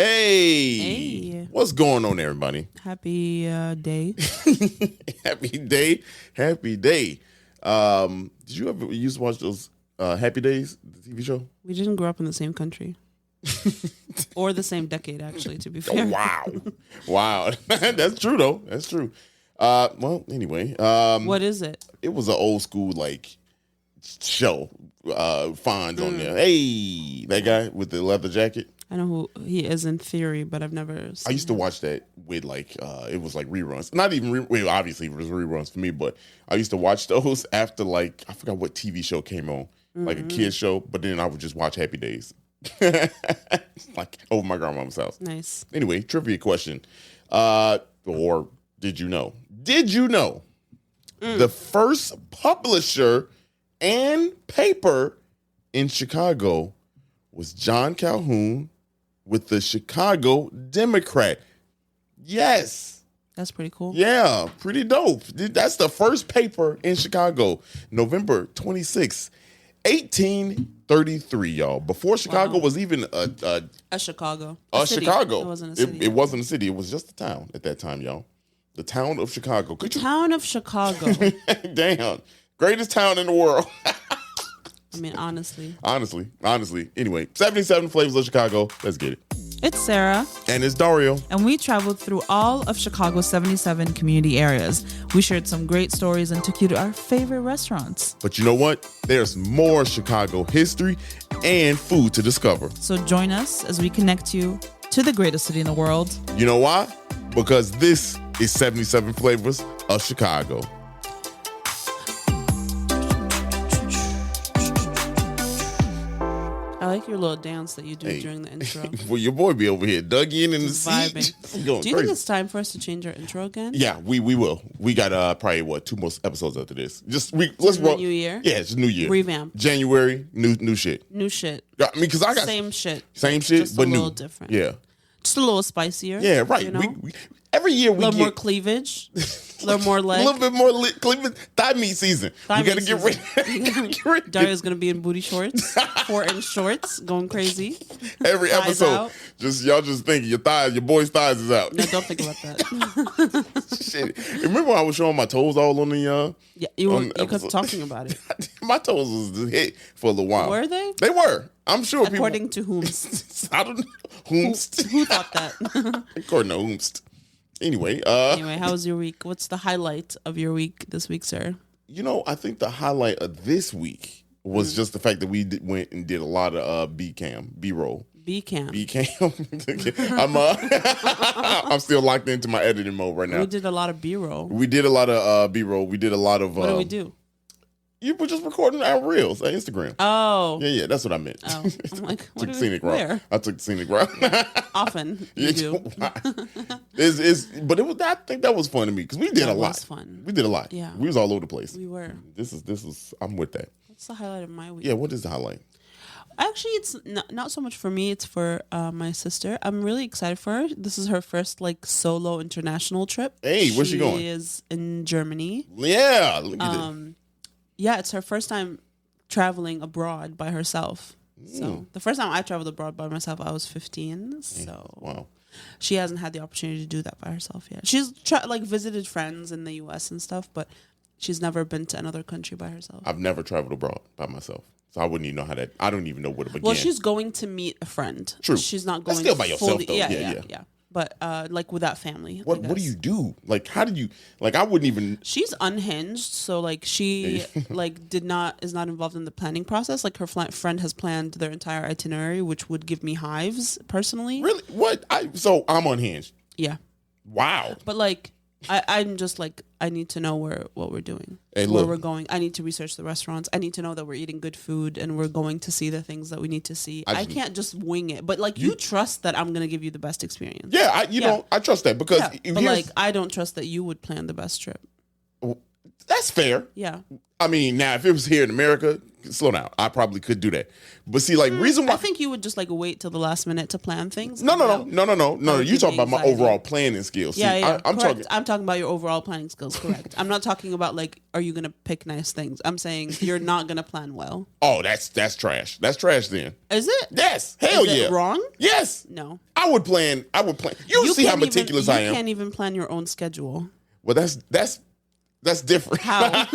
Hey, Hey. What's going on, everybody? Happy day. Happy day, happy day. Did you ever used to watch those Happy Days, the TV show? We didn't grow up in the same country. Or the same decade, actually, to be Oh, fair. wow. That's true, though. That's true. Well, anyway. What is it? It was an old school, show. Fonz on there. Hey, that guy with the leather jacket. I know who he is in theory, but I've never seen I used to watch that with it was like reruns. Not even obviously it was reruns for me, but I used to watch those after I forgot what TV show came on, like a kid's show. But then I would just watch Happy Days, like over my grandma's house. Nice. Anyway, trivia question, or did you know? Did you know the first publisher and paper in Chicago was John Calhoun with the Chicago Democrat? Yes. That's pretty cool. Yeah, pretty dope. That's the first paper in Chicago, November 26, 1833, y'all. Before Chicago was even A Chicago. city. Chicago. It wasn't a city. It wasn't a city. It was just a town at that time, y'all. The town of Chicago. Town of Chicago. Damn. Greatest town in the world. I mean, honestly. Honestly. Anyway, 77 flavors of Chicago. Let's get it. It's Sarah. And it's Dario. And we traveled through all of Chicago's 77 community areas. We shared some great stories and took you to our favorite restaurants. But you know what? There's more Chicago history and food to discover. So join us as we connect you to the greatest city in the world. You know why? Because this is 77 flavors of Chicago. I like your little dance that you do during the intro. Well, your boy be over here dug in the Vibing. seat. Going Do you crazy. think it's time for us to change our intro again? Yeah, we will. We got probably 2 more episodes after this. Let's the roll. new year? Yeah, it's a new year. Revamp. January, new shit. New shit. I mean, because I got Same shit. same shit, Just but a new. little different. Yeah, Just a little spicier. yeah, right. You know? We every year we a little get more cleavage, a little more a leg. little bit more Cleveland thigh meat season. Thigh We gotta meat get rid. season. Gotta get rid. Dario's gonna be in booty shorts, 4-inch shorts, going crazy. Every thighs episode, out. Y'all just thinking your boy's thighs is out. No, don't think about that. Shit. Remember when I was showing my toes all on the Yeah, you on kept episode? talking about it. My toes was hit for a little while. Were they? They were. I'm sure According to whom? I don't know. Whomst. Who thought that? According to whomst. Anyway, Anyway, how was your week? What's the highlight of your week this week, sir? I think the highlight of this week was just the fact that we went and did a lot of B-roll. B-Cam. I'm still locked into my editing mode right now. We did a lot of B-roll. We did a lot of B-roll. We did a lot of. What did we do? You were just recording our reels on Instagram. Oh. Yeah, that's what I meant. Oh. I'm like, what Took do we scenic route. where? I took the scenic route. Often you do. But I think that was fun to me because we did a lot. Was fun. We did a lot. Yeah. We was all over the place. We were. This is. I'm with that. What's the highlight of my week? Yeah. What is the highlight? Actually, it's not so much for me. It's for my sister. I'm really excited for her. This is her first solo international trip. Hey, where's she going? She is in Germany. Yeah. Look at it. Yeah, it's her first time traveling abroad by herself. So the first time I traveled abroad by myself, I was 15. So Wow. she hasn't had the opportunity to do that by herself yet. She's visited friends in the U.S. and stuff, but she's never been to another country by herself. I've never traveled abroad by myself, so I wouldn't even know how that. I don't even know where to begin. Well, she's going to meet a friend. True. She's not That's going still by yourself, fully, though. Yeah. But with that family. What do you do? How did you? I wouldn't even. She's unhinged, so she is not involved in the planning process. Her friend has planned their entire itinerary, which would give me hives personally. Really? What? So I'm unhinged. Yeah. Wow. But I'm just I need to know what we're doing, Hey, where look. we're going. I need to research the restaurants. I need to know that we're eating good food and we're going to see the things that we need to see. I can't just wing it. But you trust that I'm going to give you the best experience. Yeah. I trust that because But I don't trust that you would plan the best trip. That's fair. Yeah. I mean, now if it was here in America, slow down. I probably could do that. But see, like, reason why I think you would just like wait till the last minute to plan things. No. That would You give talking me about my anxiety. overall planning skills. See, Yeah. I'm correct. talking. I'm talking about your overall planning skills. Correct. I'm not talking about like, are you gonna pick nice things? I'm saying you're not gonna plan well. Oh, that's trash. That's trash. Then Is it? yes, hell Is yeah. it wrong? Yes, No. I would plan. You see how can't meticulous even, I am. You can't even plan your own schedule. Well, that's different. How?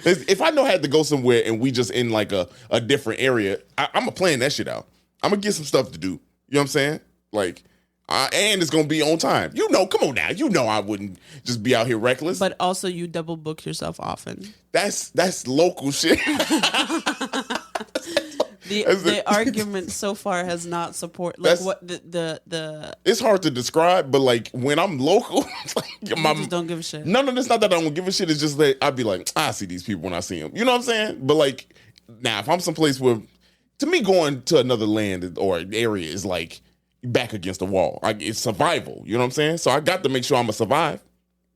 If I know I had to go somewhere and we just in like a different area, I'm gonna plan that shit out. I'm gonna get some stuff to do. You know what I'm saying? Like, and it's gonna be on time. You know, come on now. You know I wouldn't just be out here reckless. But also, you double book yourself often. That's local shit. The argument so far has not support like That's- what the It's hard to describe, but like when I'm local, like, you just don't give a shit. No, it's not that I don't give a shit. It's just that I'd be like, I see these people when I see them. You know what I'm saying? But like, now if I'm someplace where, to me, going to another land or area is like back against the wall. It's survival. You know what I'm saying? So I got to make sure I'm gonna survive.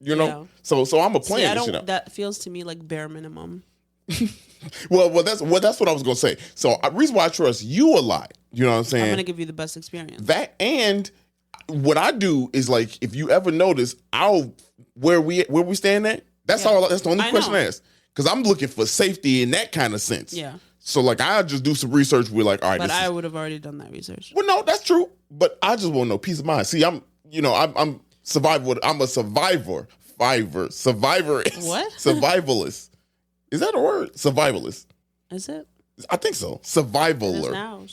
You know? Yeah. So I'm a See, plan this shit out. that feels to me like bare minimum. Well, that's what I was gonna say. So reason why I trust you a lot. You know what I'm saying? I'm gonna give you the best experience. That, and what I do is like, if you ever notice, where we stand at. That's all. That's the only question I ask, because I'm looking for safety in that kind of sense. Yeah. So like, I just do some research. We're like, all right. But I would have already done that research. Well, no, that's true. But I just want to know peace of mind. See, I'm survival. I'm a survivorist. What? Survivalist. Is that a word? Survivalist. Is it? I think so. Survivaler. now.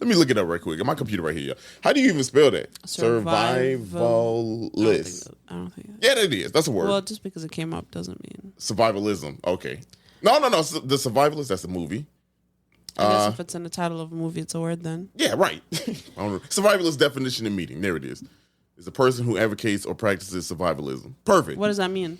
Let me look it up right quick. My computer right here. Y'all. How do you even spell that? Survivalist. I don't think. Yeah, that is. That's a word. Well, just because it came up doesn't mean. Survivalism. Okay. No. The Survivalist, that's a movie. I guess if it's in the title of a movie, it's a word then. Yeah, right. I don't know. Survivalist definition and meaning. There it is. It's a person who advocates or practices survivalism. Perfect. What does that mean?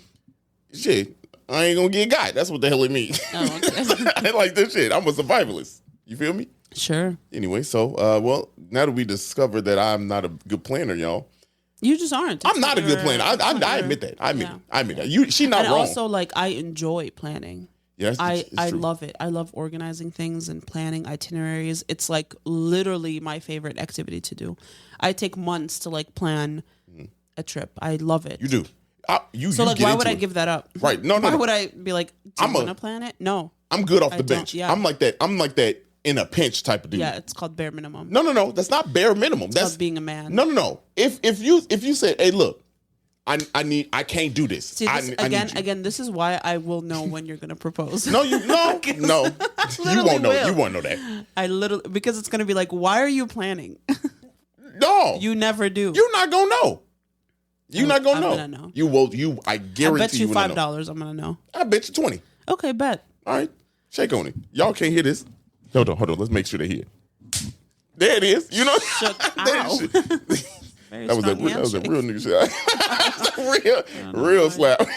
Shit. I ain't gonna get got. That's what the hell it means. Oh, okay. I like this shit. I'm a survivalist. You feel me? Sure. Anyway, so well, now that we discovered that I'm not a good planner, y'all. You just aren't. I'm not a good planner. I admit that. I admit that. She not and wrong. also, like, I enjoy planning. Yes, I true. love it. I love organizing things and planning itineraries. It's like literally my favorite activity to do. I take months to like plan a trip. I love it. You do. So like, why would I give that up? Right. No. Why would I be like, do you want to plan it? No. I'm good off I the don't, bench. yeah. I'm like that in a pinch type of dude. Yeah, it's called bare minimum. No. That's not bare minimum. That's Called being a man. No. If you said, hey, look, I can't do this. See, this, again, this is why I will know when you're gonna propose. No. You won't know. Will. You won't know that. I literally, because it's gonna be like, why are you planning? No, You never do. You're not gonna know. You're not gonna I'm know. gonna know. You will. I I guarantee bet you will not know. $5 I'm gonna know. I bet you 20. Okay, bet. All right, shake on it. Y'all can't hear this. Hold on. Let's make sure they hear. There it is. You know. Ow. That was a real nigga shit. real slap.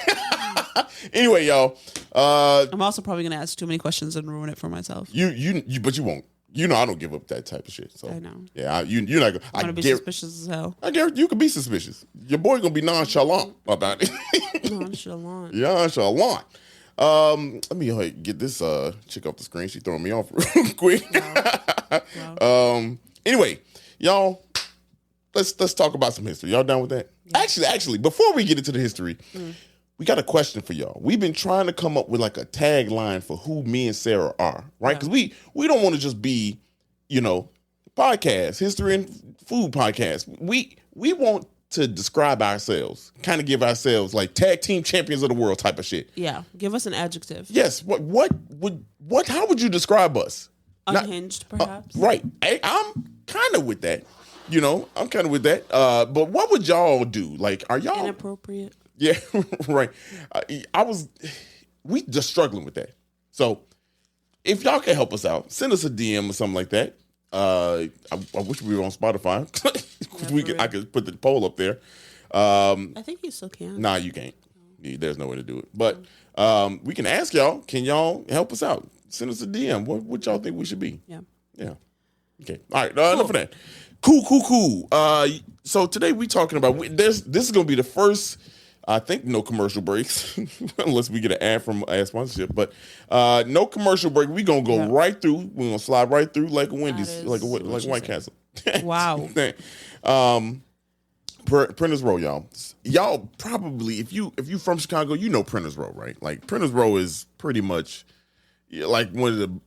Anyway, y'all. I'm also probably gonna ask too many questions and ruin it for myself. But you won't. You know I don't give up that type of shit. So I know. Yeah, you're not gonna. I'm gonna be suspicious as hell. I guarantee you can be suspicious. Your boy gonna be nonchalant about it. Nonchalant. Nonchalant. Let me get this chick off the screen. She throwing me off real quick. Wow. Anyway, y'all, let's talk about some history. Y'all down with that? Yeah. Actually, before we get into the history, we got a question for y'all. We've been trying to come up with like a tagline for who me and Sarah are, right? Because we don't want to just be, podcast, history and food podcast. We want to describe ourselves, kind of give ourselves like tag team champions of the world type of shit. Yeah, give us an adjective. Yes. How would you describe us? Unhinged, perhaps. Right. I'm kind of with that. I'm kind of with that. But what would y'all do? Like, are y'all inappropriate? Yeah, right. We just struggling with that. So if y'all can help us out, send us a DM or something like that. I wish we were on Spotify. I could put the poll up there. I think you still can. Nah, you can't. There's no way to do it. But we can ask y'all. Can y'all help us out? Send us a DM. What y'all think we should be? Yeah. Okay. All right. Enough of that. Cool. So today we talking about this is gonna be the first I think no commercial breaks, unless we get an ad from ad sponsorship. But no commercial break. We're going to go right through. We're going to slide right through like a Wendy's, like a White Castle. Wow. Printers Row, y'all. Y'all probably, if you from Chicago, you know Printers Row, right? Like Printers Row is pretty much like one of the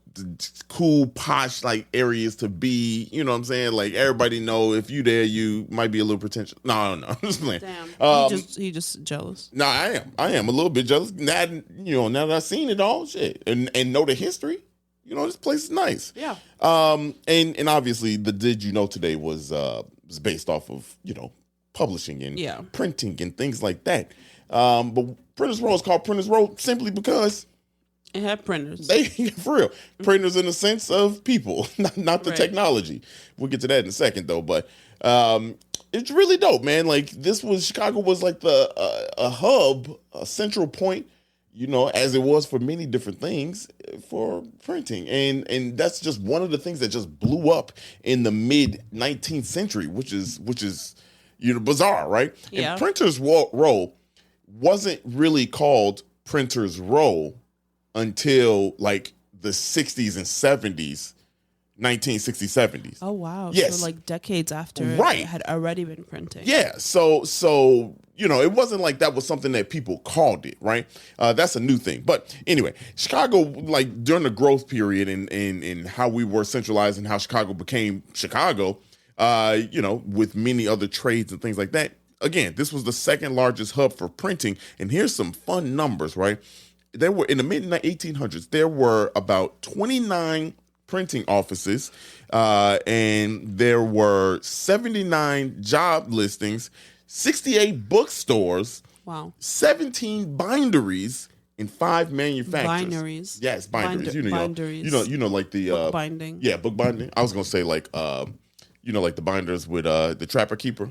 cool posh like areas to be. You know what I'm saying? Like everybody know if you there, you might be a little pretentious. No, I'm just playing. Damn. He just jealous. No, I am a little bit jealous. Now that I've seen it all, shit, and know the history. You know, this place is nice. Yeah. And obviously the Did You Know today was based off of, publishing and printing and things like that. But Printers Row is called Printers Row simply because it had printers. For real. Printers in the sense of people, not the technology. We'll get to that in a second though. But it's really dope, man. Like Chicago was like a hub, a central point, as it was for many different things for printing. And that's just one of the things that just blew up in the mid 19th century, which is bizarre, right? Yeah. And Printers Row wasn't really called Printers Row until like the 60s and 70s, 1960s, 70s. Oh, wow. Yes. So like decades after it had already been printing. Yeah. So it wasn't like that was something that people called it, right? That's a new thing. But anyway, Chicago, like during the growth period and how we were centralized and how Chicago became Chicago, with many other trades and things like that. Again, this was the second largest hub for printing. And here's some fun numbers, right? There were, in the mid 1800s, there were about 29 printing offices, and there were 79 job listings, 68 bookstores, 17 binderies, and 5 manufacturers. Binaries. Yes, binderies. Binderies. Like the book binding. Yeah, book binding. I was gonna say like like the binders with the Trapper Keeper.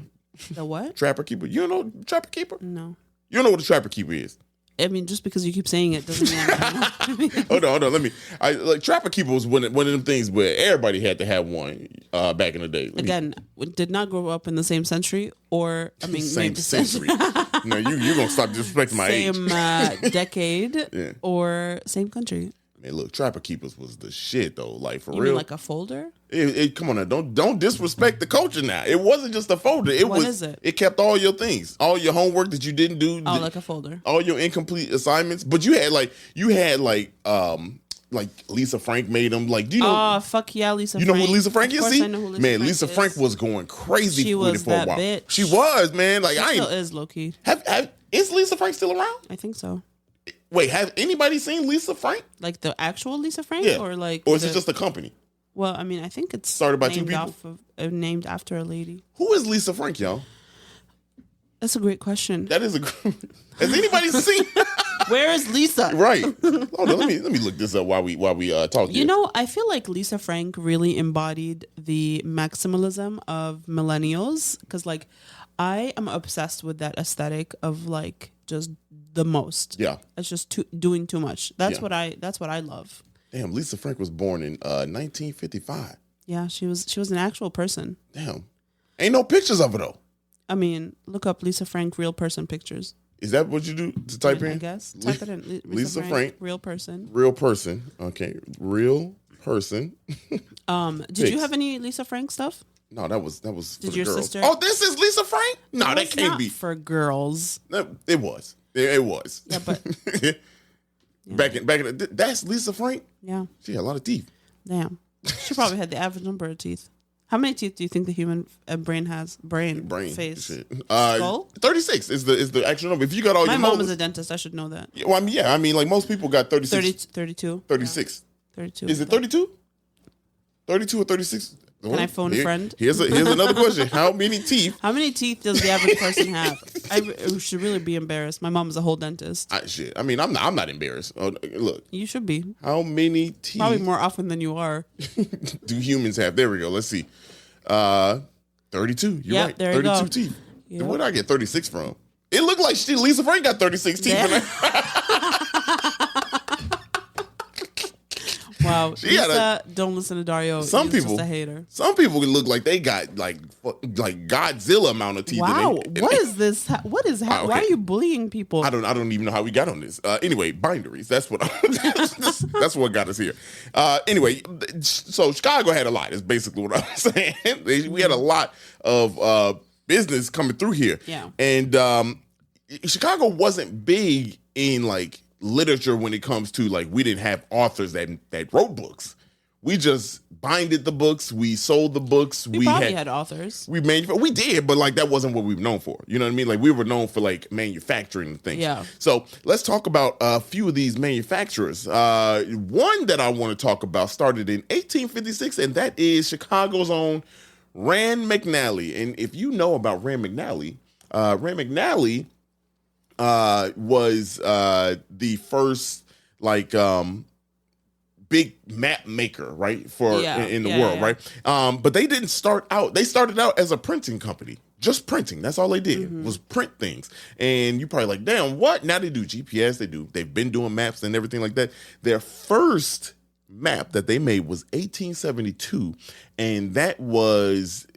The what? Trapper Keeper. You don't know Trapper Keeper? No. You don't know what a Trapper Keeper is? I mean, just because you keep saying it doesn't mean I know. Hold on. Trapper Keeper was one of them things where everybody had to have one back in the day. Again, did not grow up in the same century same century. No, you're going to stop disrespecting my age. Same decade or same country. Man, look, Trapper Keepers was the shit though. Like for you real, mean like a folder. Come on now, don't disrespect the culture now. It wasn't just a folder. What is it? It kept all your things, all your homework that you didn't do. Oh, like a folder. All your incomplete assignments. But you had like Lisa Frank made them. Like, do you know? Oh, fuck yeah, Lisa. You know who Lisa Frank is? See, I know who Lisa Frank Lisa Frank was going crazy. She was for a while. Bitch. She was, man. Like she still is low key. Is Lisa Frank still around? I think so. Wait, has anybody seen Lisa Frank? Like the actual Lisa Frank, or is it just a company? Well, I mean, I think it's started by two people. Named after a lady. Who is Lisa Frank, y'all? That's a great question. That is has anybody seen? Where is Lisa? Right. Hold on, let me look this up while we talk. I feel like Lisa Frank really embodied the maximalism of millennials because, like, I am obsessed with that aesthetic of like just the most. Yeah, it's just doing too much. That's what I love. Damn, Lisa Frank was born in 1955. Yeah, she was an actual person. Damn, ain't no pictures of her though. I mean, look up Lisa Frank real person pictures. Is that what you do to type in? I guess type it in. Lisa Frank real person. Real person. Okay, real person. Did you have any Lisa Frank stuff? No, that was for Did the your girls. sister? Oh, this is Lisa Frank? No, that can't be for girls. It was. It was. Yeah, but back in that's Lisa Frank? Yeah. She had a lot of teeth. Damn. She probably had the average number of teeth. How many teeth do you think the human brain has? Brain face. Shit. Skull? 36 is the actual number. If you got all my your mom molars, is a dentist. I should know that. Yeah, well, I mean, like most people got 36. 32. 36. Yeah. 32. Is it 32? 32 or 36? Can I phone a friend? Here's another question. How many teeth? How many teeth does the average person have? I should really be embarrassed. My mom is a whole dentist. I mean, I'm not embarrassed. Oh, look. You should be. How many teeth? Probably more often than you are. do humans have? There we go. Let's see. 32. You're right. There 32 you go. teeth. Yep. Where did I get 36 from? It looked like Lisa Frank got 36 teeth. Yeah. Wow, She had Lisa, don't listen to Dario. Some He's people just a hater. Some people look like they got like Godzilla amount of teeth. Wow, in they, what is this? What is? Okay. Why are you bullying people? I don't even know how we got on this. Anyway, binderies. That's what that's what got us here. Anyway, so Chicago had a lot. Is basically what I'm saying. We had a lot of business coming through here. Yeah. And Chicago wasn't big in like literature when it comes to like we didn't have authors that wrote books. We just binded the books. We sold the books. We probably had authors. We did, but like that wasn't what we were known for. You know what I mean? Like we were known for like manufacturing things. Yeah. So let's talk about a few of these manufacturers. One that I want to talk about started in 1856, and that is Chicago's own Rand McNally. And if you know about Rand McNally was the first like big map maker, right? In the world, right? But they didn't start out. They started out as a printing company. Just printing. That's all they did was print things. And you probably like, damn, what? Now they do GPS. They've been doing maps and everything like that. Their first map that they made was 1872, and that was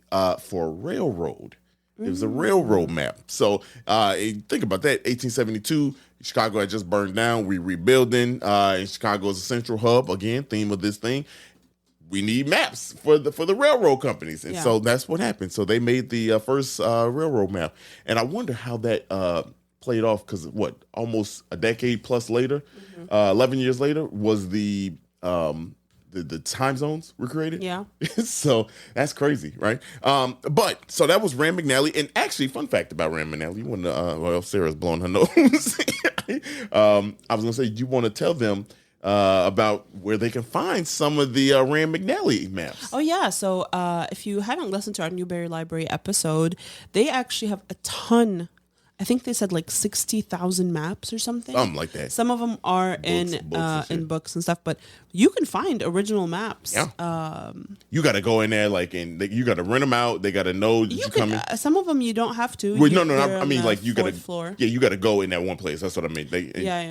for a railroad. It was a railroad map. So think about that. 1872, Chicago had just burned down. We rebuilding. And Chicago is a central hub. Again, theme of this thing. We need maps for the railroad companies. And so that's what happened. So they made the first railroad map. And I wonder how that played off because almost a decade plus later, 11 years later, was the time zones were created. Yeah. So that's crazy, right? But so that was Rand McNally. And actually, fun fact about Rand McNally, you want to, Sarah's blowing her nose. I was going to say, you want to tell them about where they can find some of the Rand McNally maps. Oh, yeah. So if you haven't listened to our Newberry Library episode, they actually have a ton. I think they said like 60,000 maps or something. Something like that. Some of them are in books and stuff, but you can find original maps. Yeah. You got to go in there, you got to rent them out. They got to know that you come in. Some of them you don't have to. Well, no, I mean like you got to. Floor. Yeah, you got to go in that one place. That's what I mean.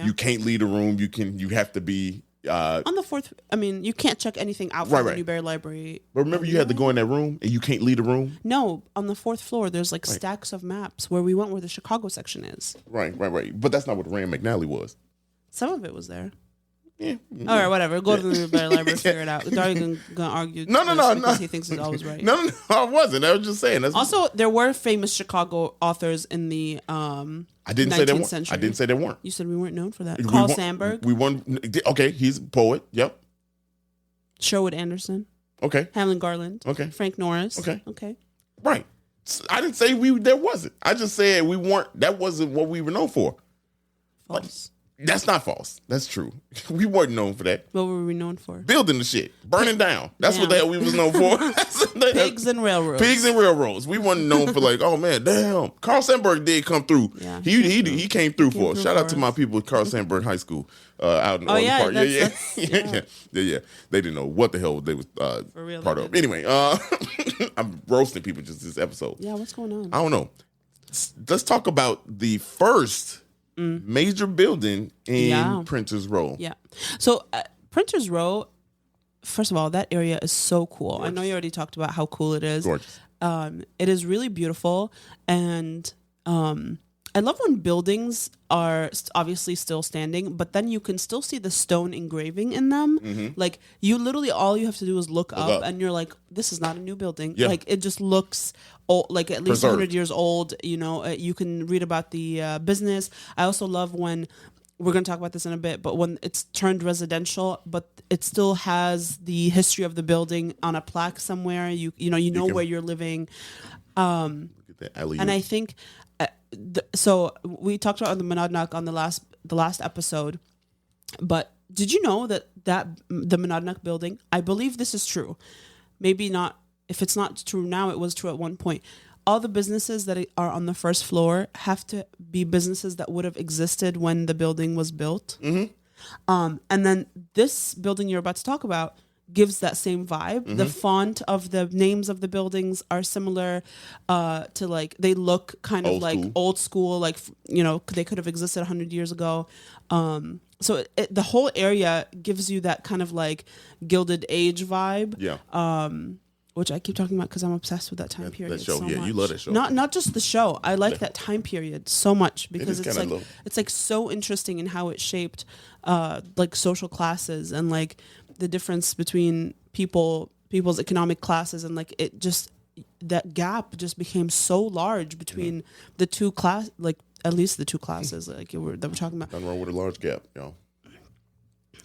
You can't leave a room. You have to be. On the fourth, I mean, you can't check anything out from the Newberry Library. But remember, you had to go in that room, and you can't leave the room. No, on the fourth floor, there's like stacks of maps where we went, where the Chicago section is. Right. But that's not what Rand McNally was. Some of it was there. Yeah. All right, whatever. Go to the Newberry Library, figure it out. Dario gonna argue. No. Because he thinks he's always right. No, I wasn't. I was just saying. Also, there were famous Chicago authors in the I didn't 19th say there century. I didn't say there weren't. You said we weren't known for that. Carl Sandburg. Okay, he's a poet. Yep. Sherwood Anderson. Okay. Hamlin Garland. Okay. Frank Norris. Okay. Right. I didn't say there wasn't. I just said we weren't. That wasn't what we were known for. False. That's not false. That's true. We weren't known for that. What were we known for? Building the shit. Burning down. That's what the hell we was known for. Pigs and railroads. Pigs and railroads. We weren't known for like, oh man, damn. Carl Sandburg did come through. Yeah, he came through for us. Shout out to my people at Carl Sandburg High School out in Orland Park. Yeah. They didn't know what the hell they was part of. Anyway, I'm roasting people just this episode. Yeah, what's going on? I don't know. Let's talk about the first major building in Printers Row. Yeah. So Printers Row, first of all, that area is so cool. Gorgeous. I know you already talked about how cool it is. Gorgeous. It is really beautiful. And I love when buildings are obviously still standing, but then you can still see the stone engraving in them. Mm-hmm. Like you literally, all you have to do is look up and you're like, this is not a new building. Yeah. Like it just looks old, like at least 100 years old. You know, you can read about the business. I also love when, we're going to talk about this in a bit, but when it's turned residential, but it still has the history of the building on a plaque somewhere. You know where you're living. Look at that alley. And I think, so we talked about the Monadnock on the last episode, but did you know that the Monadnock building, I believe this is true. Maybe not, if it's not true now, it was true at one point. All the businesses that are on the first floor have to be businesses that would have existed when the building was built. Mm-hmm. And then this building you're about to talk about, gives that same vibe. The font of the names of the buildings are similar to like, they look kind of like old school, like, you know, they could have existed 100 years ago. So the whole area gives you that kind of like Gilded Age vibe. Yeah. Which I keep talking about because I'm obsessed with that time period. That show, so yeah, much. you love that show. Not just the show. I like that time period so much because it's like it's like so interesting in how it shaped like social classes and like the difference between people's economic classes, and like it just, that gap just became so large between the two like at least the two classes like that we're talking about. Nothing wrong with a large gap, y'all.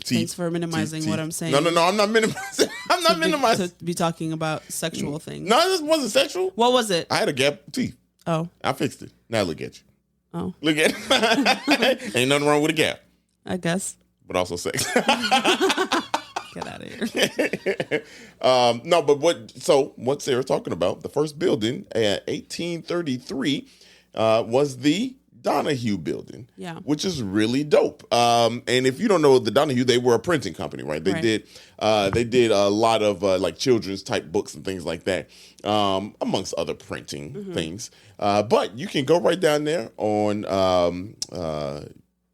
Thanks for minimizing what I'm saying. No, I'm not minimizing. I'm not minimizing. To be talking about sexual things. No, this wasn't sexual. What was it? I had a gap teeth. Oh. I fixed it. Now look at you. Oh. Look at it. Ain't nothing wrong with a gap. I guess. But also sex. Get out of here. No, but what Sarah's talking about, the first building at 1833 was the Donahue building, which is really dope. And if you don't know the Donahue, they were a printing company, right? They did a lot of like children's type books and things like that, amongst other printing things. But you can go right down there on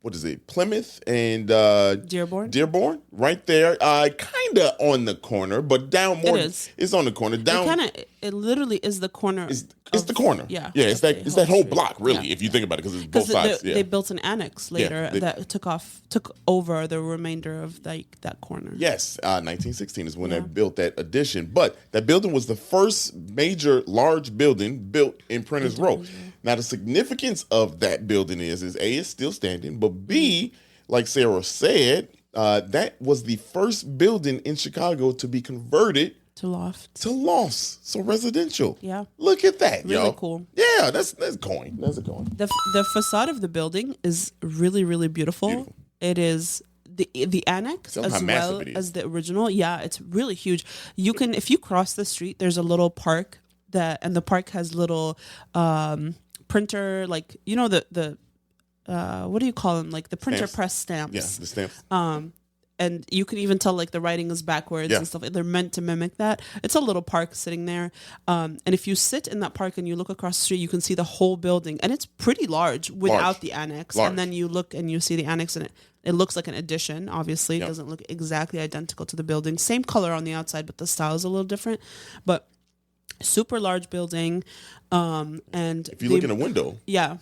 what is it, Plymouth and Dearborn, right there, kind of on the corner, but down more. It's on the corner. Down. It literally is the corner. It's the corner. Yeah. It's that whole block, really, if you think about it, because it's both sides. They built an annex later that took over the remainder of that corner. Yes, 1916 is when they built that addition. But that building was the first major large building built in Printers Row. Now, the significance of that building is A, it's still standing, but B, like Sarah said, that was the first building in Chicago to be converted to lofts, so residential. Yeah, look at that, really y'all. Cool. Yeah, that's coin. That's a coin. The facade of the building is really, really beautiful. It is the annex as well as the original. Yeah, it's really huge. You can, if you cross the street, there's a little park and the park has little printer, like, you know, the what do you call them, like the printer press stamps. Yeah, the stamps. And you can even tell like the writing is backwards and stuff. They're meant to mimic that. It's a little park sitting there. And if you sit in that park and you look across the street, you can see the whole building. And it's pretty large without the annex. And then you look and you see the annex, and it looks like an addition. Obviously, it doesn't look exactly identical to the building. Same color on the outside, but the style is a little different. But super large building. And if you look in a window. Yeah.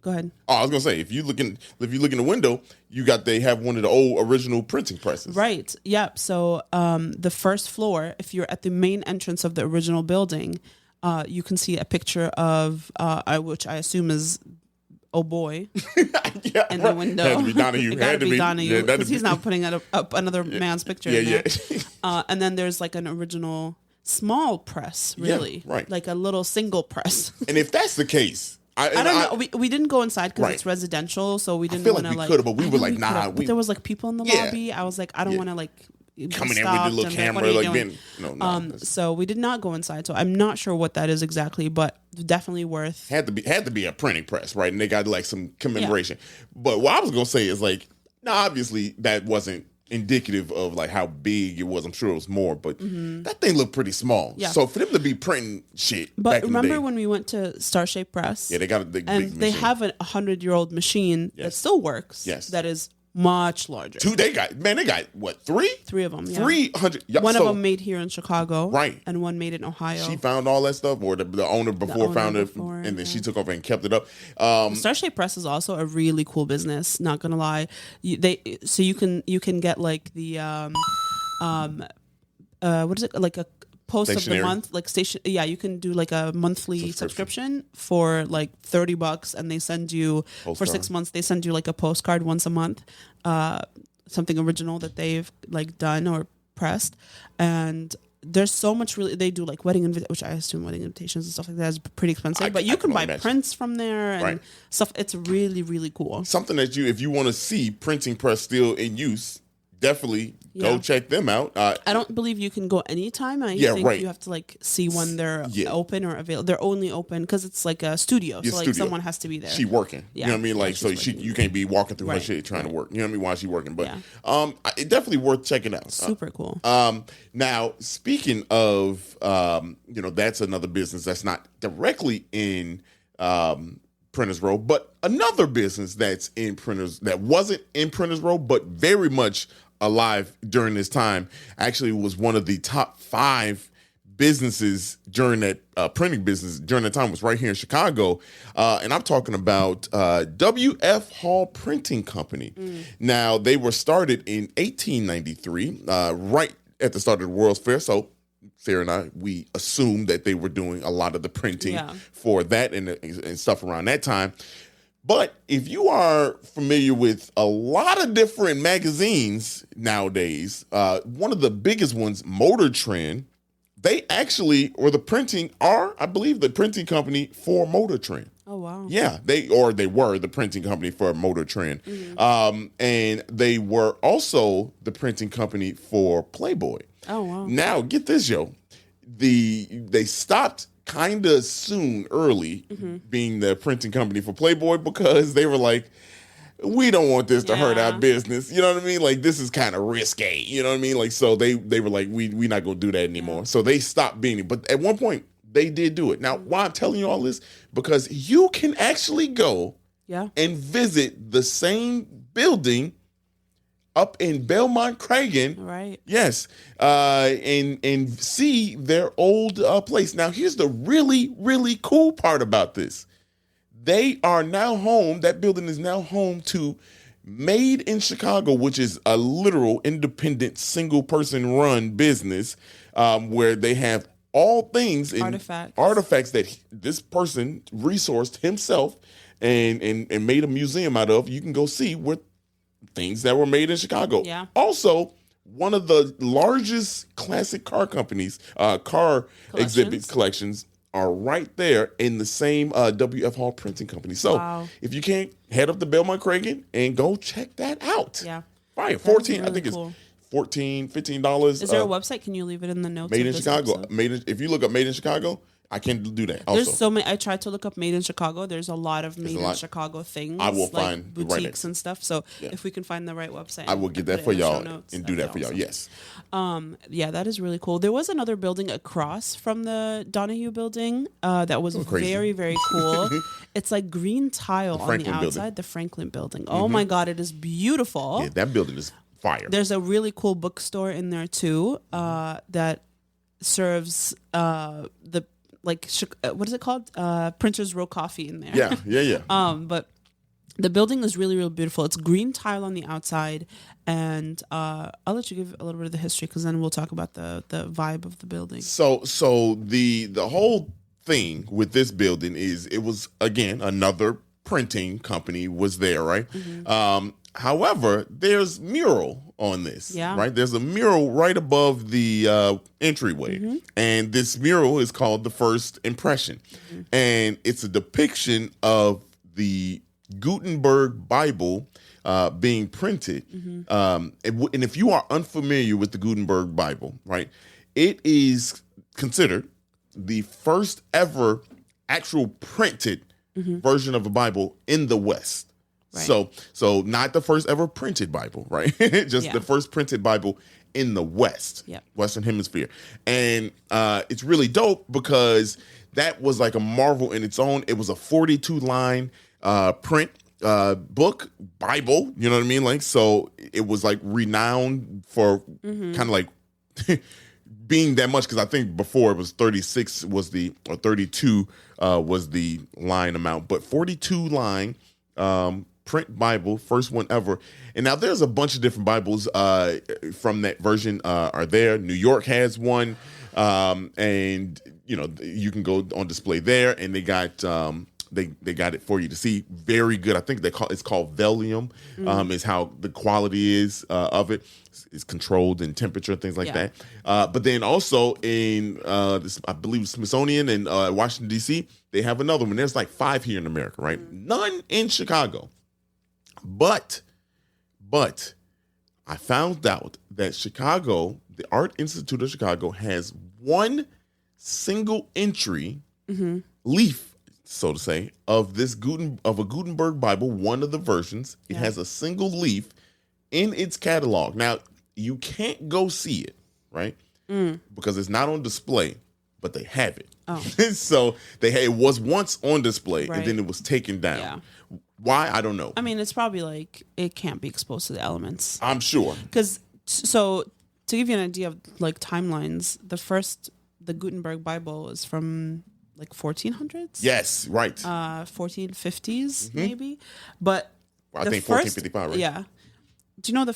Go ahead. Oh, I was gonna say, if you look in the window, they have one of the old original printing presses. Right. Yeah. So the first floor, if you're at the main entrance of the original building, you can see a picture of which I assume is Oh Boy in the window. Had to be Donahue. It had to be Donahue because he's not putting up another man's picture. Yeah, yeah. And then there's like an original small press, really, right? Like a little single press. And if that's the case. I don't know. We didn't go inside because it's residential, so we didn't want to could have, but we were like, nah. But there was like people in the lobby. I was like, I don't want to like coming in with the little camera, like being so we did not go inside. So I'm not sure what that is exactly, but definitely worth. Had to be a printing press, right? And they got like some commemoration. But what I was gonna say is like, obviously that wasn't indicative of like how big it was. I'm sure it was more, but that thing looked pretty small. Yeah. So for them to be printing shit, but back remember in the day, when we went to Star Shape Press? Yeah, they got a big and they machine. have a 100-year-old machine that still works. Yes, that is much larger. They got what, three? Three of them. Yeah. 300. One of them made here in Chicago, right? And one made in Ohio. She found all that stuff, or the owner found it, and then she took over and kept it up. Star Shape Press is also a really cool business. Not gonna lie, you can get like the what is it, like a post Stationary. of the month, like station. Yeah, you can do like a monthly subscription for like $30, and they send you for 6 months. They send you like a postcard once a month, something original that they've like done or pressed. And there's so much they do like which I assume wedding invitations and stuff like that is pretty expensive. But you can buy prints from there and stuff. It's really, really cool. Something that if you want to see printing press still in use, definitely Yeah. go check them out. I don't believe you can go anytime. I Yeah, think right. you have to like see when they're Yeah. open or available. They're only open because it's like a studio, Your so like studio. someone has to be there. She working. Yeah. You know what I mean? Yeah, Like, so she's working. you can't be walking through her Right, shit trying to right. work. You know what I mean? While she working. But Yeah. it definitely worth checking out. Super cool. Now, speaking of, that's another business that's not directly in Printers Row, but another business that's in Printers, that wasn't in Printers Row, but very much alive during this time, actually was one of the top 5 businesses during that printing business during that time, was right here in Chicago. And I'm talking about W.F. Hall Printing Company. Now, they were started in 1893, right at the start of the World's Fair. So Sarah and I, we assumed that they were doing a lot of the printing for that and stuff around that time. But if you are familiar with a lot of different magazines nowadays, one of the biggest ones, Motor Trend, they actually, or the printing are, I believe, the printing company for Motor Trend. Oh, wow. Yeah, they were the printing company for Motor Trend. And they were also the printing company for Playboy. Oh, wow. Now, get this, yo. They stopped kind of early, being the printing company for Playboy, because they were like, we don't want this to hurt our business. You know what I mean? Like, this is kind of risque. You know what I mean? Like, so they were like, we not going to do that anymore. So they stopped being it. But at one point, they did do it. Now, why I'm telling you all this? Because you can actually go and visit the same building up in Belmont Crackin. Right. Yes. And see their old place. Now, here's the really, really cool part about this. They are now home. That building is now home to Made in Chicago, which is a literal independent single person run business, where they have all things in artifacts that this person resourced himself and made a museum out of. You can go see what things that were made in Chicago. Yeah. Also, one of the largest classic car companies, exhibit collections are right there in the same W.F. Hall Printing Company. So if you can't, head up to Belmont Crackin and go check that out. Yeah. Fine. 14, really I think cool. it's $14, $15. Is there a website? Can you leave it in the notes? Made in Chicago. If you look up Made in Chicago, I can do that. Also. There's so many. I tried to look up Made in Chicago. There's a lot of Made in Chicago things. I will like find boutiques and stuff. So if we can find the right website, I will get that for y'all and do that for y'all. Yes. Yeah, that is really cool. There was another building across from the Donahue building that was very, very cool. It's like green tile on the outside. Building. The Franklin building. Oh my God, it is beautiful. Yeah, that building is fire. There's a really cool bookstore in there too that serves the what is it called? Printers Row coffee in there. Yeah. But the building is really, really beautiful. It's green tile on the outside, and I'll let you give a little bit of the history, because then we'll talk about the vibe of the building. So the whole thing with this building is, it was, again, another printing company was there, right? However, there's mural on this, right? There's a mural right above the entryway, and this mural is called The First Impression, and it's a depiction of the Gutenberg Bible being printed. And if you are unfamiliar with the Gutenberg Bible, right, it is considered the first ever actual printed version of a Bible in the West. Right. So not the first ever printed Bible, right? Just the first printed Bible in the West, Western Hemisphere. And it's really dope because that was like a marvel in its own. It was a 42-line print book, Bible, you know what I mean? Like, so it was like renowned for kind of like being that much, because I think before it was 36 was or 32 was the line amount, but 42-line print Bible, first one ever. And now there's a bunch of different Bibles from that version are there. New York has one, and you can go on display there, and they got they got it for you to see. Very good. I think it's called Velium. Is how the quality is of it. It's controlled in temperature, things like that. But then also in I believe Smithsonian in Washington D.C., they have another one. There's like 5 here in America, right? None in Chicago. But I found out that Chicago, the Art Institute of Chicago, has one single entry leaf, so to say, of this of a Gutenberg Bible, one of the versions. It has a single leaf in its catalog. Now, you can't go see it, right? Because it's not on display, but they have it. Oh. So it was once on display, and then it was taken down. Yeah. Why? I don't know. I mean, it's probably like it can't be exposed to the elements. I'm sure. Because to give you an idea of like timelines, the Gutenberg Bible is from like 1400s. Yes, right. 1450s maybe, but I think 1455. Right? Yeah. Do you know the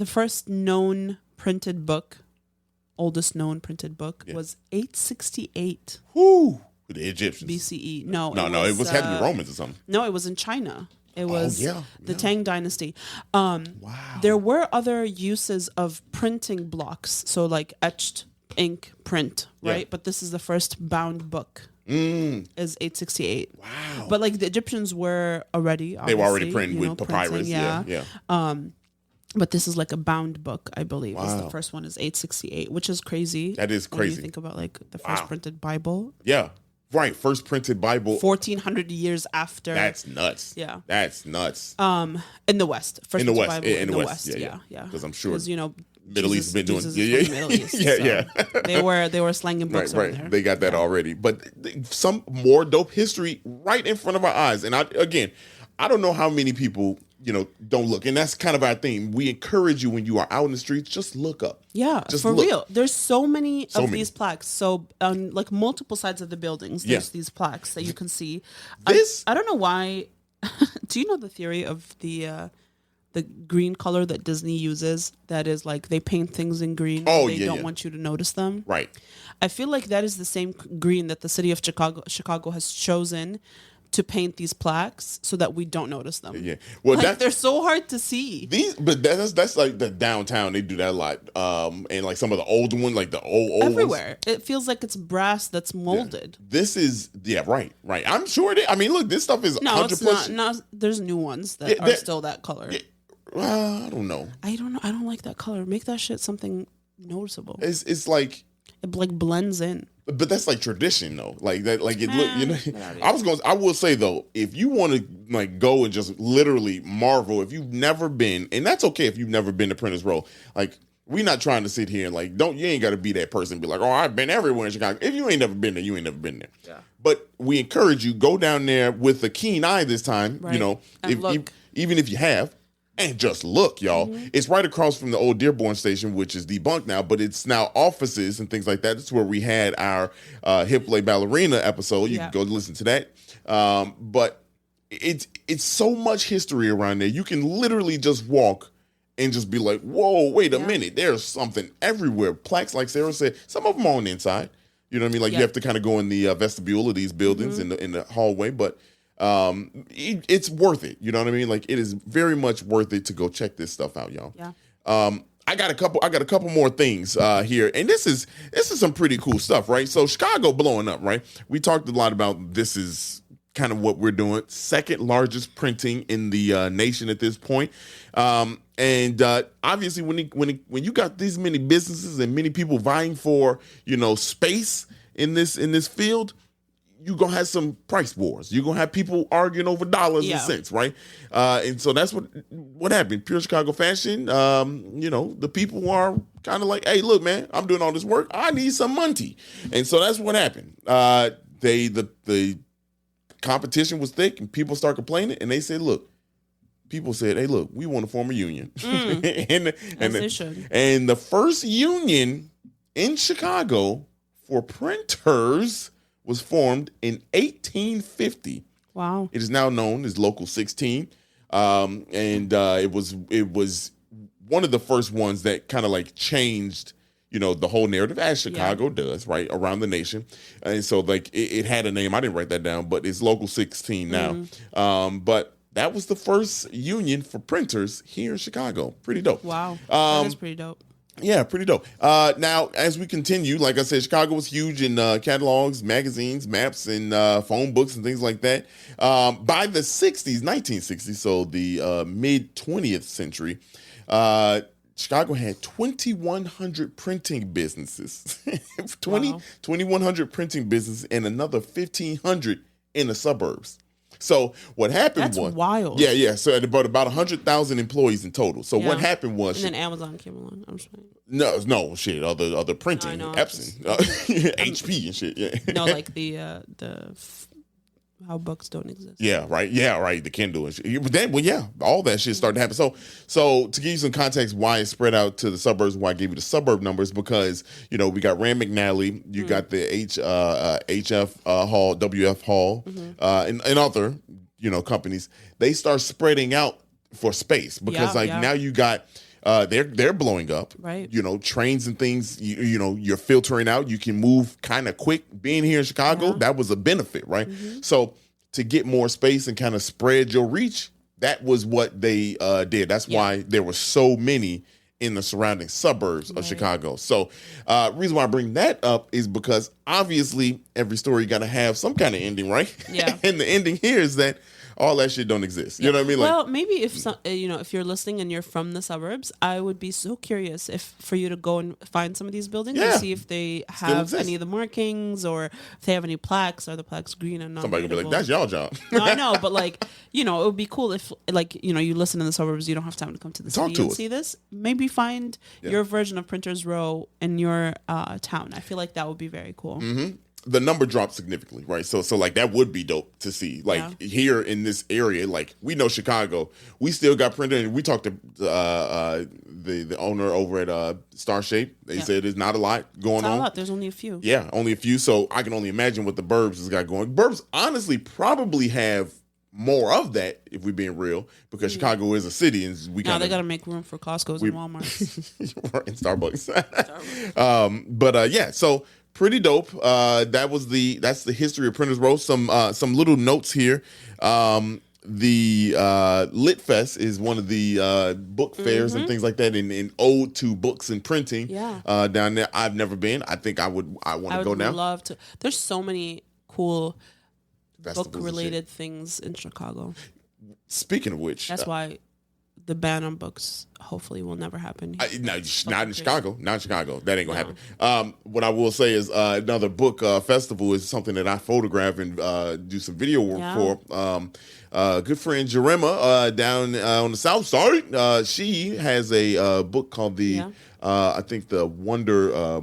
first known printed book, oldest known printed book was 868. Whoo. The Egyptians. BCE. No, it was had to be Romans or something. No, it was in China. It was the Tang Dynasty. Wow. There were other uses of printing blocks, so like etched ink print, right? Yeah. But this is the first bound book. Is 868. Wow. But like the Egyptians were already, they were already printing with papyrus. Printing, yeah. But this is like a bound book, I believe. Wow. The first one is 868, which is crazy. That is crazy. When you think about like the first printed Bible. Yeah. Right, first printed Bible. 1,400 years after. That's nuts. Yeah. That's nuts. In the West. First in the West. Bible in the West. Yeah. Because I'm sure. Because, you know, Middle East has been doing. Middle East, they were slanging books over there. They got that already. But some more dope history right in front of our eyes. And I don't know how many people, don't look. And that's kind of our theme. We encourage you when you are out in the streets, just look up. Yeah, just for real. There's so many these plaques. So on like multiple sides of the buildings, there's these plaques that you can see. I don't know why. Do you know the theory of the green color that Disney uses? That is like they paint things in green. They don't want you to notice them. Right. I feel like that is the same green that the city of Chicago has chosen to paint these plaques so that we don't notice them. Yeah, well, they're so hard to see. But that's like the downtown. They do that a lot, and like some of the older ones, like the old everywhere. Ones. It feels like it's brass that's molded. Yeah. This is right. I'm sure it is. I mean, look, this stuff is 100%. It's not. There's new ones that are still that color. Yeah, I don't know. I don't know. I don't like that color. Make that shit something noticeable. It's like it like blends in. But that's like tradition, though. Like that, like it look. I will say though, if you want to like go and just literally marvel, if you've never been, and that's okay if you've never been to Printers Row. Like we're not trying to sit here and like you ain't got to be that person. And be like, oh, I've been everywhere in Chicago. If you ain't never been there, you ain't never been there. Yeah. But we encourage you go down there with a keen eye this time. Right. Even if you have. And just look, y'all. Mm-hmm. It's right across from the old Dearborn station, which is debunked now, but it's now offices and things like that. It's where we had our Hip Play Ballerina episode. You can go listen to that. But it's so much history around there. You can literally just walk and just be like, whoa, wait a minute. There's something everywhere. Plaques, like Sarah said, some of them are on the inside. You know what I mean? Like you have to kind of go in the vestibule of these buildings in the hallway, but it's worth it. You know what I mean? Like it is very much worth it to go check this stuff out, y'all. Yeah. I got a couple more things here, and this is some pretty cool stuff, right? So Chicago blowing up, right? We talked a lot about this is kind of what we're doing. Second largest printing in the nation at this point, and obviously when you got these many businesses and many people vying for space in this field. You're going to have some price wars. You're going to have people arguing over dollars and cents, right? And so that's what happened. Pure Chicago Fashion, the people are kind of like, hey, look, man, I'm doing all this work. I need some money. And so that's what happened. The competition was thick and people start complaining. And they said, people said, hey, look, we want to form a union. And the first union in Chicago for printers was formed in 1850. Wow! It is now known as Local 16, and it was one of the first ones that kind of like changed, the whole narrative as Chicago does, right, around the nation. And so like it had a name. I didn't write that down, but it's Local 16 now. But that was the first union for printers here in Chicago. Pretty dope. Wow, that is pretty dope. Yeah, pretty dope. Now, as we continue, like I said, Chicago was huge in catalogs, magazines, maps, and phone books and things like that. By the 1960s, so the mid 20th century, Chicago had 2,100 printing businesses, 2,100 printing businesses, and another 1,500 in the suburbs. So what happened That's was wild. Yeah. So about 100,000 employees in total. So what happened was, and then Amazon came along. I'm just saying. no shit. Other printing, No, I know, Epson, HP and shit. Yeah. No, like how books don't exist. Yeah, right. The Kindle and shit. But then, all that shit started to happen. So to give you some context, why it spread out to the suburbs, why I gave you the suburb numbers, because we got Rand McNally, you got the HF Hall, WF Hall, and other companies. They start spreading out for space because now you got. They're blowing up, right? Trains and things. You're filtering out. You can move kind of quick. Being here in Chicago, that was a benefit, right? So to get more space and kind of spread your reach, that was what they did. That's why there were so many in the surrounding suburbs of Chicago. So reason why I bring that up is because obviously every story got to have some kind of ending, right? Yeah. And the ending here is that all that shit don't exist. You know what I mean? Well, maybe if you're listening and you're from the suburbs, I would be so curious for you to go and find some of these buildings and see if they have any of the markings or if they have any plaques. Are the plaques green and not? Somebody gonna be like, "That's y'all job." No, I know, but it would be cool if you listen in the suburbs. You don't have time to come to the city and see this. Maybe find your version of Printers Row in your town. I feel like that would be very cool. Mm-hmm. The number dropped significantly, right? So that would be dope to see. Here in this area, we know Chicago, we still got printer. And we talked to the owner over at Star Shape. They said there's not a lot going on. There's only a few. Yeah, only a few. So I can only imagine what the Burbs has got going. Burbs honestly probably have more of that, if we're being real, because Chicago is a city, and they got to make room for Costco's and Walmart's and Starbucks. So. Pretty dope. That's the history of Printers Row. Some little notes here. The Lit Fest is one of the book fairs and things like that, in ode to books and printing. Yeah. Down there, I've never been. I think I want to go now. I would love to. There's so many cool book related things in Chicago. Speaking of which, that's why the ban on books hopefully will never happen. Not in Chicago. Not in Chicago. That ain't gonna happen. What I will say is another book festival is something that I photograph and do some video work for. Good friend Jerema down on the south side. She has a book called I think the Wonder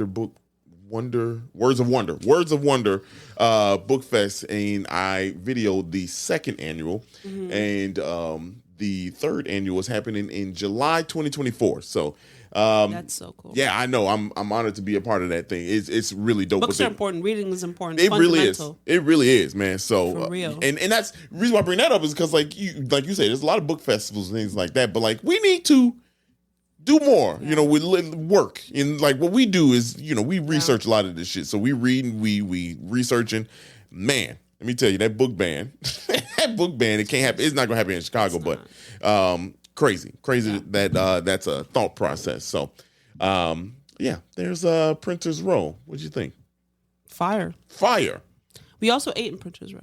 Book. Words of Wonder Book Fest, and I videoed the second annual, and the third annual is happening in July 2024. So that's so cool. Yeah, I know. I'm honored to be a part of that thing. It's really dope. Books are important. Reading is important. It really is. It really is, man. So for real. And that's the reason why I bring that up is because like you say, there's a lot of book festivals and things like that, but we need to do more, with work. And what we do is, we research a lot of this shit. So we read and we researching. Man, let me tell you, that book ban, it can't happen. It's not going to happen in Chicago, but crazy that that's a thought process. So, there's Printers Row. What'd you think? Fire. We also ate in Printers Row.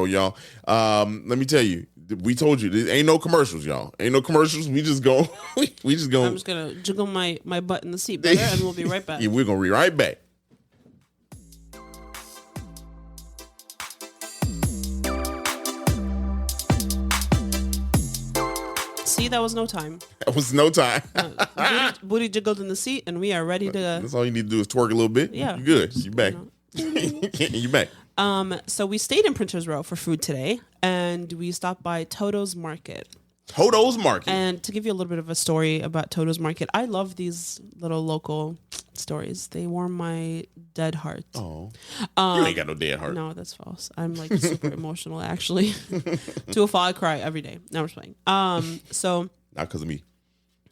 Y'all. Let me tell you, we told you there ain't no commercials, y'all. Ain't no commercials. We just go. I'm just gonna jiggle my butt in the seat, brother, and we'll be right back. Yeah, we're gonna be right back. See, that was no time. Booty jiggled in the seat, and we are ready to. That's all you need to do is twerk a little bit. Yeah, you good. You back. You back. So we stayed in Printers Row for food today, and we stopped by Totto's Market. And to give you a little bit of a story about Totto's Market, I love these little local stories. They warm my dead heart. Oh, you ain't got no dead heart. No, that's false. I'm super emotional, actually. To a fault, I cry every day. No, I'm just playing. So not because of me.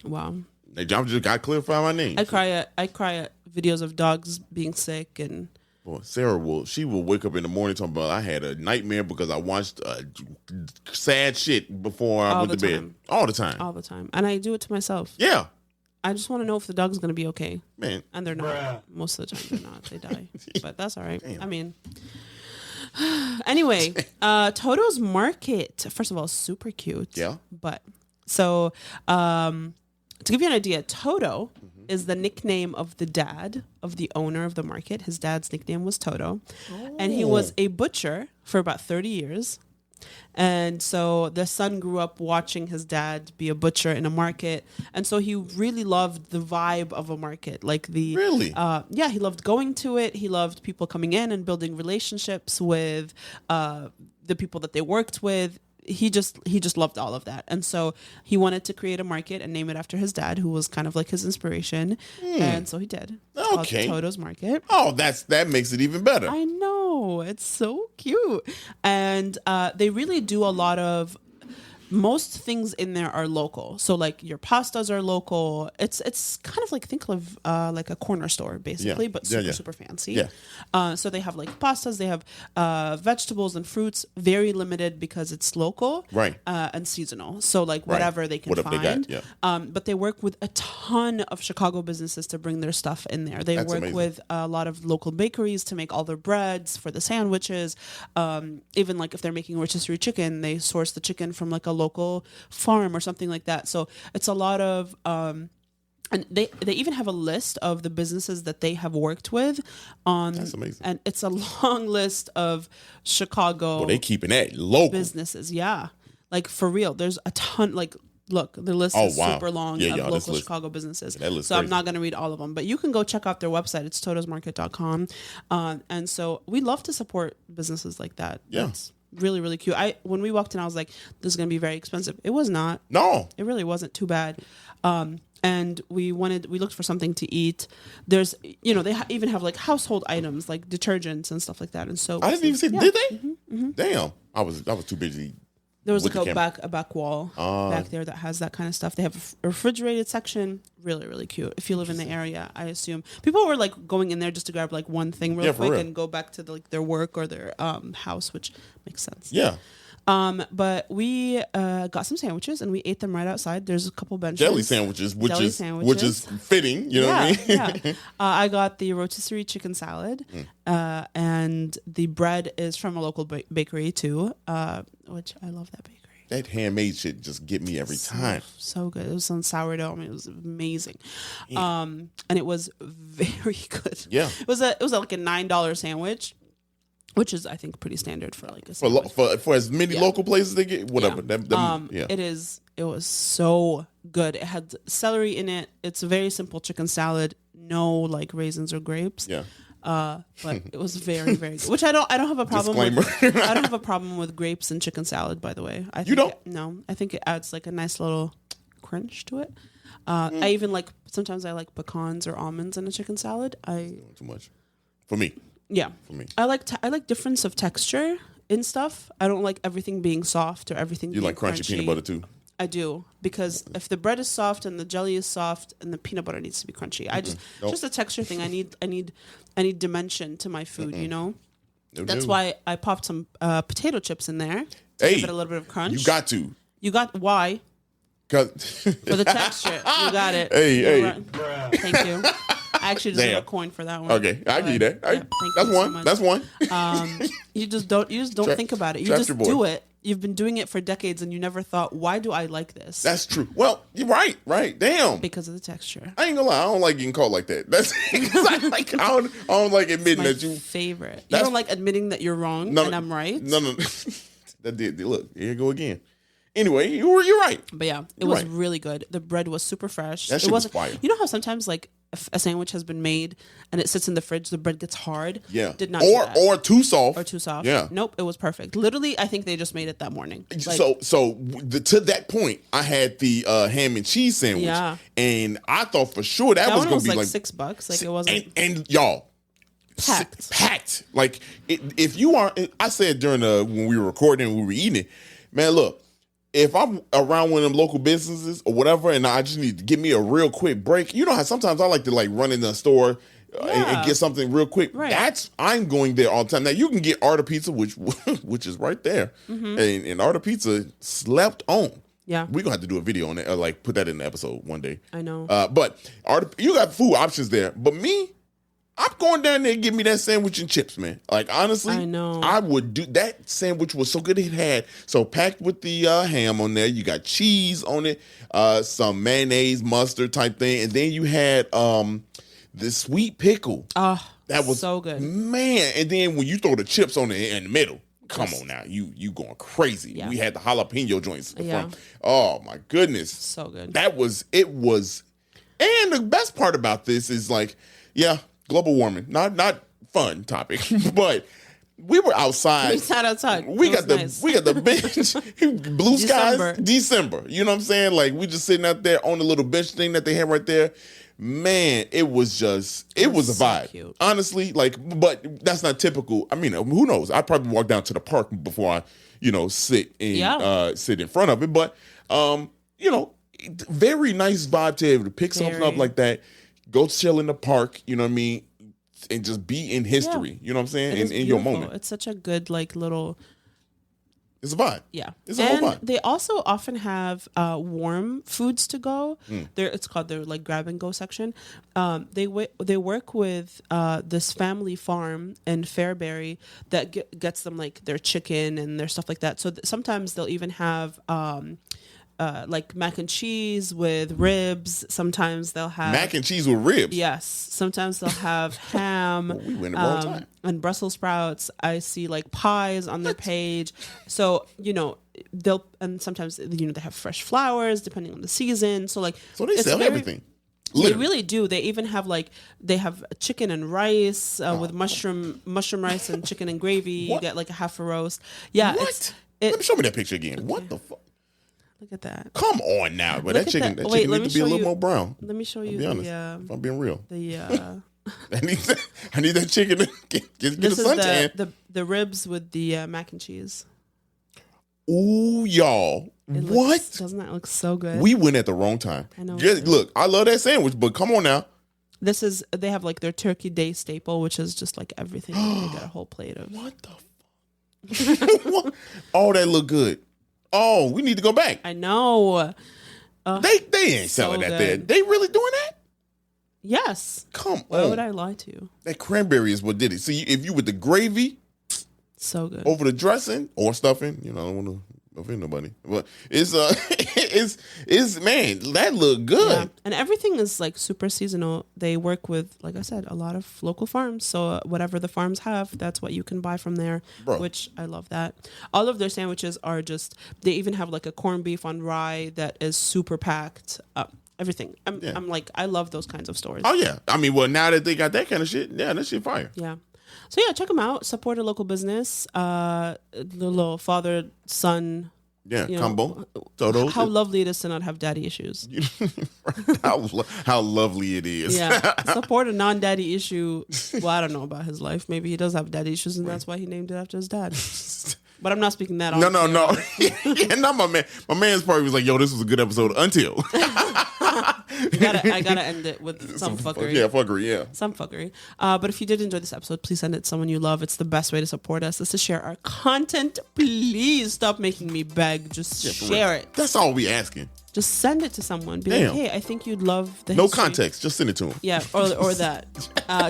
Wow. Hey, John just got to clarify my name. I cry at videos of dogs being sick and. Boy, Sarah will wake up in the morning talking about I had a nightmare because I watched sad shit before I went to bed. All the time. And I do it to myself. Yeah. I just want to know if the dog's going to be okay. Man. And they're not. Most of the time they're not. They die. But that's all right. Damn. I mean, anyway, Totto's Market, first of all, super cute. Yeah. But So, to give you an idea, Toto is the nickname of the dad of the owner of the market. His dad's nickname was Toto. And he was a butcher for about 30 years. And so the son grew up watching his dad be a butcher in a market. And so he really loved the vibe of a market. Like the Really? Yeah, he loved going to it. He loved people coming in and building relationships with the people that they worked with. He just loved all of that. And so he wanted to create a market and name it after his dad, who was kind of like his inspiration. And so he did. It's called Toto's Market. Oh, that makes it even better. I know. It's so cute. And they really do a lot of, most things in there are local. So like your pastas are local. It's kind of like, think of like a corner store basically, but super fancy. Yeah. So they have like pastas, they have vegetables and fruits, very limited because it's local, Right. And seasonal. So like whatever they can Whatever find. they got, But they work with a ton of Chicago businesses to bring their stuff in there. They That's work amazing. with a lot of local bakeries to make all their breads for the sandwiches. Even like if they're making rotisserie chicken, they source the chicken from like a local farm or something like that. So it's a lot of and they even have a list of the businesses that they have worked with on. That's amazing. And it's a long list of Chicago Well, they keeping that local. businesses. Yeah. Like for real. There's a ton, like look, the list is super long of local Chicago businesses. That list So I'm crazy. not going to read all of them, but you can go check out their website. It's totosmarket.com. And so we love to support businesses like that. Yeah. It's really, really cute. When we walked in, I was like, this is going to be very expensive. It was not. No. It really wasn't too bad. And we looked for something to eat. There's, they even have like household items like detergents and stuff like that. And so I didn't even see. Did they? Damn. I was too busy. There was with like the a back wall back there that has that kind of stuff. They have a refrigerated section. Really, really cute. If you live in the area, I assume people were like going in there just to grab like one thing real quick and go back to their work or their house, which makes sense. Yeah. But we got some sandwiches and we ate them right outside. There's a couple benches. Jelly sandwiches, which is fitting. You know what I mean? Yeah. I got the rotisserie chicken salad, and the bread is from a local bakery too, which I love that bakery. That handmade shit just get me every time. So good. It was on sourdough. I mean, it was amazing. And it was very good. Yeah. It was like a $9 sandwich, which is, I think, pretty standard for like a sandwich. For as many local places they get, whatever. Yeah. It was so good. It had celery in it. It's a very simple chicken salad. No like raisins or grapes. Yeah. But it was very, very good. Which I don't have a problem with. Disclaimer. I don't have a problem with grapes and chicken salad, by the way. I think You don't? No. I think it adds like a nice little crunch to it. I even sometimes I like pecans or almonds in a chicken salad. Too much. For me. Yeah. For me. I like difference of texture in stuff. I don't like everything being soft or everything You being like crunchy peanut butter too? I do, because if the bread is soft and the jelly is soft and the peanut butter needs to be crunchy, just a texture thing. I need dimension to my food. That's why I popped some potato chips in there to give it a little bit of crunch. You got to. Why? For the texture. You got it. Hey. Right. Thank you. I actually deserve a coin for that one. Okay, I give you that. Thank That's you one. so much. That's one. You just don't think about it. You just do it. You've been doing it for decades, and you never thought, why do I like this? That's true. Well, you're right. Damn. Because of the texture. I ain't gonna lie. I don't like getting caught like that. That's I don't like admitting that you favorite. You don't like admitting that you're wrong and I'm right. No. That did. Look, here you go again. Anyway, you're right. But yeah, it was really good. The bread was super fresh. That shit was fire. You know how sometimes like if a sandwich has been made and it sits in the fridge, the bread gets hard. Yeah. Did not do that. or too soft. Or too soft. Yeah. Nope. It was perfect. Literally, I think they just made it that morning. Like, to that point, I had the ham and cheese sandwich. Yeah. And I thought for sure that was one gonna was be like $6. Like it wasn't. And y'all. Packed. Like if you are, I said during when we were recording and we were eating it, man, look, if I'm around one of them local businesses or whatever, and I just need to give me a real quick break, you know how sometimes I like to like run in the store and get something real quick. Right. I'm going there all the time. Now you can get Art of Pizza, which is right there, and Art of Pizza slept on. Yeah, we're gonna have to do a video on it, or like put that in the episode one day. I know. But you got food options there. But me, I'm going down there and give me that sandwich and chips, man. Like, honestly, I know. I would do that. Sandwich was so good. It had so packed with the ham on there. You got cheese on it, some mayonnaise, mustard type thing, and then you had the sweet pickle. Oh, that was so good, man. And then when you throw the chips on it in the middle, come on now, you going crazy. Yeah. We had the jalapeno joints. Yeah. Oh my goodness, so good. It was, and the best part about this is like, yeah. Global warming, not fun topic, but we were outside. We sat outside. We got the bench, blue skies, December. You know what I'm saying? Like we just sitting out there on the little bench thing that they had right there. Man, it was a vibe. Cute. Honestly, like, but that's not typical. I mean, who knows? I'd probably walk down to the park before I, sit in front of it. But very nice vibe to be able to pick something up like that. Go chill in the park, you know what I mean, and just be in history, you know what I'm saying, in your moment. It's such a good little. It's a vibe. Yeah, it's a whole vibe. They also often have warm foods to go. It's called their grab and go section. They work with this family farm in Fairbury that gets them their chicken and their stuff like that. So sometimes they'll even have. Mac and cheese with ribs. Sometimes they'll have mac and cheese with ribs. Yes. Sometimes they'll have ham. Well, we went the wrong time. And Brussels sprouts. I see pies on their page. So sometimes they have fresh flowers depending on the season. So they sell everything. Literally. They really do. They even have they have chicken and rice with mushroom rice and chicken and gravy. What? You get a half a roast. Yeah. What? Let me show me that picture again. Okay. What the fuck? Look at that. Come on now, but that chicken needs to be a little more brown. Let me show you. Be honest, if I'm being real. I need that chicken to get a suntan. The ribs with the mac and cheese. Ooh, y'all. Doesn't that look so good? We went at the wrong time. I know. Look, I love that sandwich, but come on now. They have their Turkey Day staple, which is just everything. They got a whole plate of. What the fuck? Oh, that look good. Oh, we need to go back. I know. They ain't selling that there. They really doing that? Yes. Come on. Why would I lie to you? That cranberry is what did it. See, if you with the gravy, so good over the dressing or stuffing, I don't want to offend nobody, but it's man, that look good. Yeah. And everything is super seasonal. They work with, like I said, a lot of local farms. So whatever the farms have, that's what you can buy from there. Bro. Which I love that. All of their sandwiches are they even have a corned beef on rye that is super packed. Everything. I love those kinds of stores. Oh yeah. I mean, well, now that they got that kind of shit, yeah, that shit fire. Yeah. So yeah, check them out. Support a local business. The little father son. Yeah, combo. Totto. How lovely it is to not have daddy issues. how lovely it is. Yeah. Support a non-daddy issue. Well, I don't know about his life. Maybe he does have daddy issues, and that's why he named it after his dad. But I'm not speaking that. No. Yeah, not my man. My man's probably was like, "Yo, this was a good episode until." I gotta end it with some fuckery. Yeah, fuckery. Yeah, some fuckery. But if you did enjoy this episode, please send it to someone you love. It's the best way to support us. Is to share our content. Please stop making me beg. Just share it. That's all we asking. Just send it to someone. Be like, hey, I think you'd love the No history. context. Just send it to them. Yeah, or that.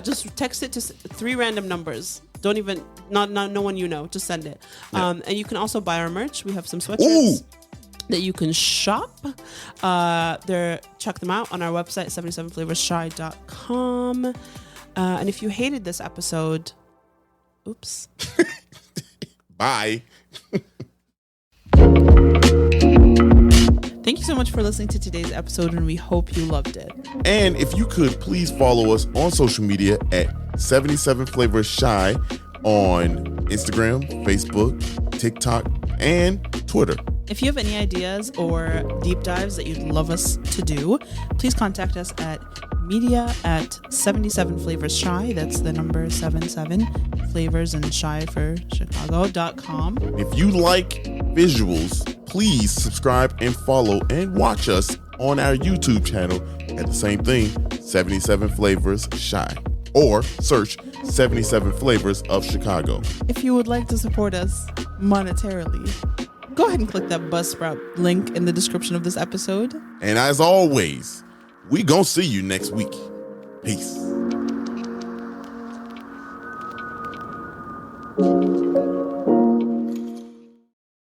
Just text it to 3 random numbers. Don't even, not no one you know. Just send it. Yeah. And you can also buy our merch. We have some sweatshirts that you can shop. Check them out on our website, 77flavorsshy.com. And if you hated this episode, oops. Bye. Thank you so much for listening to today's episode, and we hope you loved it. And if you could, please follow us on social media at 77 Flavors Shy on Instagram, Facebook, TikTok, and Twitter. If you have any ideas or deep dives that you'd love us to do, please contact us at media@77flavorsshy. That's the number 77 flavors and shy for Chicago.com. If you like visuals, please subscribe and follow and watch us on our YouTube channel at the same thing, 77 Flavors Shy, or search 77 Flavors of Chicago. If you would like to support us monetarily, go ahead and click that Buzzsprout link in the description of this episode. And as always, we gonna see you next week. Peace.